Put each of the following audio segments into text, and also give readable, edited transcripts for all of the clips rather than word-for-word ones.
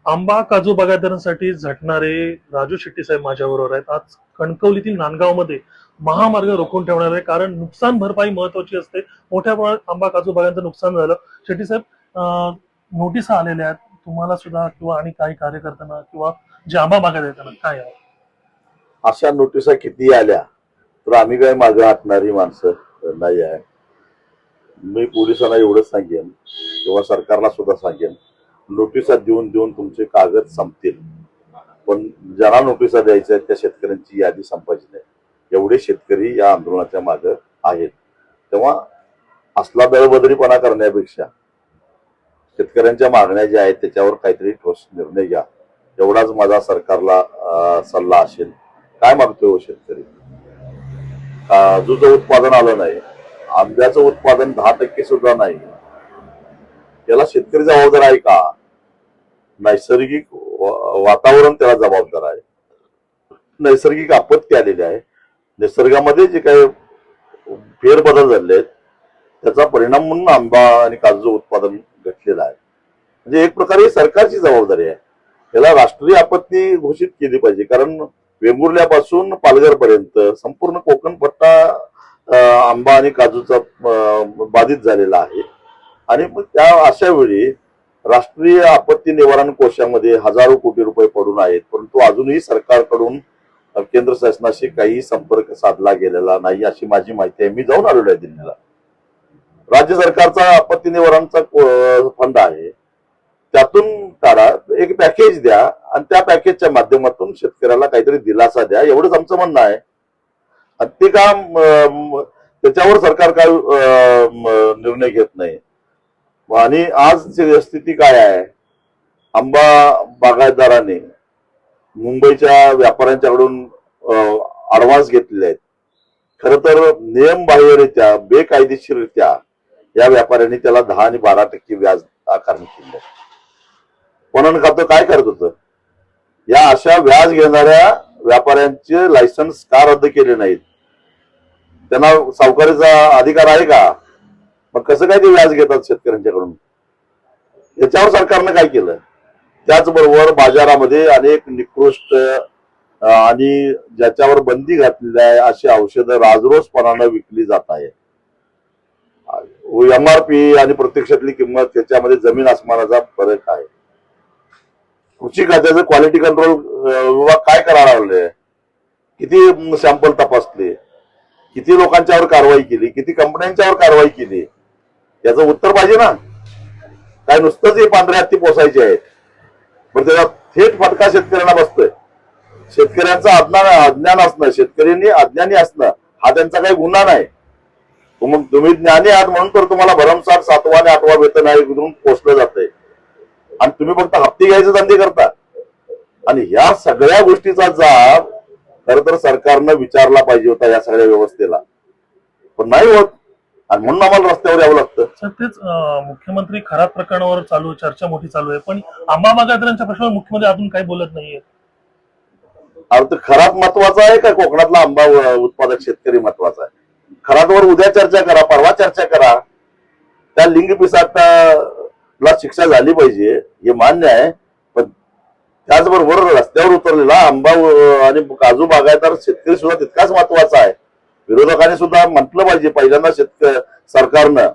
आंबा काजू बागायतदारांसाठी झटणारे राजू शेट्टी साहेब माझ्याबरोबर आहेत. आज कणकवलीतील नांदगावमध्ये महामार्ग रोखून ठेवणार आहे, कारण नुकसान भरपाई महत्वाची असते. मोठ्या प्रमाणात आंबा काजू बागांचं नुकसान झालं. शेट्टी साहेब, नोटीस आलेल्या आहेत तुम्हाला सुद्धा किंवा आणि काही कार्यकर्त्यांना किंवा जे आंबा बागायत त्यांना काय आहे? अशा नोटिसा किती आल्या तर आम्ही काय मागे हटणारी माणसं नाही आहे. मी पोलिसांना एवढंच सांगेन किंवा सरकारला सुद्धा सांगेन, नोटिसा देऊन देऊन तुमचे कागद संपतील, पण ज्यांना नोटिसा द्यायच्या त्या शेतकऱ्यांची यादी संपायची नाही. एवढे शेतकरी या आंदोलनाच्या मागे आहेत. तेव्हा असला दळबदरीपणा करण्यापेक्षा शेतकऱ्यांच्या मागण्या ज्या आहेत त्याच्यावर काहीतरी ठोस निर्णय घ्या, एवढाच माझा सरकारला सल्ला असेल. काय मागतोय हो शेतकरी? काजूचं उत्पादन आलं नाही, आंब्याचं उत्पादन 10% सुद्धा नाही, याला शेतकरी जबाबदार आहे का? नैसर्गिक वातावरण त्याला जबाबदार आहे. नैसर्गिक आपत्ती आलेली आहे, निसर्गामध्ये जे काही फेरबदल झाले आहेत त्याचा परिणाम म्हणून आंबा आणि काजूचं उत्पादन घटलेलं आहे. म्हणजे एक प्रकारे सरकारची जबाबदारी आहे. याला राष्ट्रीय आपत्ती घोषित केली पाहिजे, कारण वेंगुर्ल्यापासून पालघर पर्यंत संपूर्ण कोकण पट्टा आंबा आणि काजूचा बाधित झालेला आहे. आणि मग त्या अशा वेळी राष्ट्रीय आपत्ती निवारण कोशामध्ये हजारो कोटी रुपये पडून आहेत, परंतु अजूनही सरकारकडून केंद्र शासनाशी काही संपर्क साधला गेलेला नाही अशी माझी माहिती आहे. मी जाऊन आलेलो आहे दिल्लीला. राज्य सरकारचा आपत्ती निवारणचा फंड आहे, त्यातून काढा, एक पॅकेज द्या आणि त्या पॅकेजच्या माध्यमातून शेतकऱ्याला काहीतरी दिलासा द्या, एवढंच आमचं म्हणणं आहे. ते काम त्याच्यावर सरकार काय निर्णय घेत नाही. आणि आज स्थिती काय आहे? आंबा बागायतदारांनी मुंबईच्या व्यापाऱ्यांच्याकडून ऍडव्हान्स घेतलेले आहेत. खर तर नियमबाह्यरित्या बेकायदेशीररित्या या व्यापाऱ्यांनी त्याला 10 आणि 12% व्याज आकारणी केली. पणन खातं काय करत होतं? या अशा व्याज घेणाऱ्या व्यापाऱ्यांचे लायसन्स का रद्द केले नाहीत? त्यांना सावकारीचा अधिकार आहे का? मग कसं काय ते व्याज घेतात शेतकऱ्यांच्याकडून? याच्यावर सरकारनं काय केलं? त्याचबरोबर बाजारामध्ये अनेक निकृष्ट आणि ज्याच्यावर बंदी घातलेली आहे अशी औषधं राजरोसपणानं विकली जात आहे. MRP आणि प्रत्यक्षातली किंमत त्याच्यामध्ये जमीन आसमानाचा फरक आहे. कृषी खात्याचं क्वालिटी कंट्रोल विभाग काय करायला लागले? किती सॅम्पल तपासले, किती लोकांच्यावर कारवाई केली, किती कंपन्यांच्यावर कारवाई केली, याचं उत्तर पाहिजे ना. काय नुसतंच हे पांढऱ्या हत्ती पोसायचे आहेत? पण त्याचा थेट फटका शेतकऱ्यांना बसतोय. शेतकऱ्यांचं अज्ञान असणं, शेतकऱ्यांनी अज्ञानी असणं हा त्यांचा काही गुन्हा नाही. तुम्ही ज्ञानी आहात म्हणून तर तुम्हाला भरमसाठ 7वा आणि 8वा वेतन आयोगाकडून पोचलं जातंय आणि तुम्ही फक्त हप्ते घ्यायचे धंदे करता. आणि ह्या सगळ्या गोष्टीचा जाब खर तर सरकारनं विचारला पाहिजे होता या सगळ्या व्यवस्थेला, पण नाही होत आणि म्हणून आम्हाला रस्त्यावर यावं लागतं. सर, तेच मुख्यमंत्री खराब प्रकरणावर चर्चा मोठी चालू आहे, पण आंबा बागायतदारांच्या प्रश्नावर मुख्यमंत्री अजून काही बोलत नाहीये. अर्थ खराब महत्वाचा आहे का कोकणातला आंबा उत्पादक शेतकरी महत्वाचा आहे? खरातवर उद्या चर्चा करा, परवा चर्चा करा. त्या लिंग पिसाटला शिक्षा झाली पाहिजे हे मान्य आहे, पण त्याचबरोबर रस्त्यावर उतरलेला आंबा आणि काजू बागायतदार शेतकरी सुद्धा तितकाच महत्वाचा आहे. विरोधकांनी सुद्धा म्हटलं पाहिजे पहिल्यांदा सरकारनं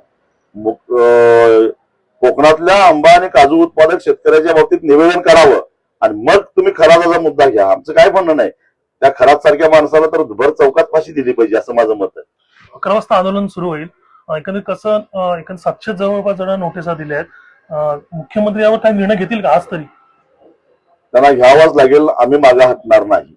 कोकणातल्या आंबा आणि काजू उत्पादक शेतकऱ्याच्या बाबतीत निवेदन करावं आणि मग तुम्ही खराताचा मुद्दा घ्या. आमचं काय म्हणणं नाही, त्या खरात सारख्या माणसाला तर भर चौकात फाशी दिली पाहिजे असं माझं मत आहे. 11 वाजता आंदोलन सुरू होईल. एकंदरीत कसं 700 जवळपास जण नोटिसा दिल्या आहेत. मुख्यमंत्री यावर काही निर्णय घेतील का आज तरी? त्यांना घ्यावाच लागेल, आम्ही मागे हटणार नाही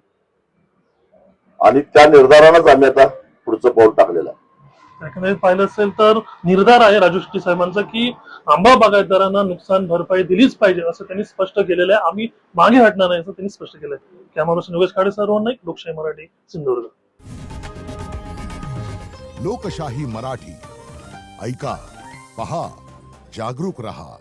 आणि त्या निर्धारानंच आम्ही आता पुढचं पाऊल टाकलेलं आहे. एकंदरीत पाहिलं असेल तर निर्धार आहे राजू शेट्टी साहेबांचा की आंबा बागायतदारांना नुकसान भरपाई दिलीच पाहिजे असं त्यांनी स्पष्ट केलेलं आहे. आम्ही मागे हटणार नाही असं त्यांनी स्पष्ट केलंय. कॅमेरा पर्सन योगेश खाडे, नाईक, लोकशाही मराठी, सिंधुदुर्ग. लोकशाही मराठी ऐका, पहा, जागरूक रहा.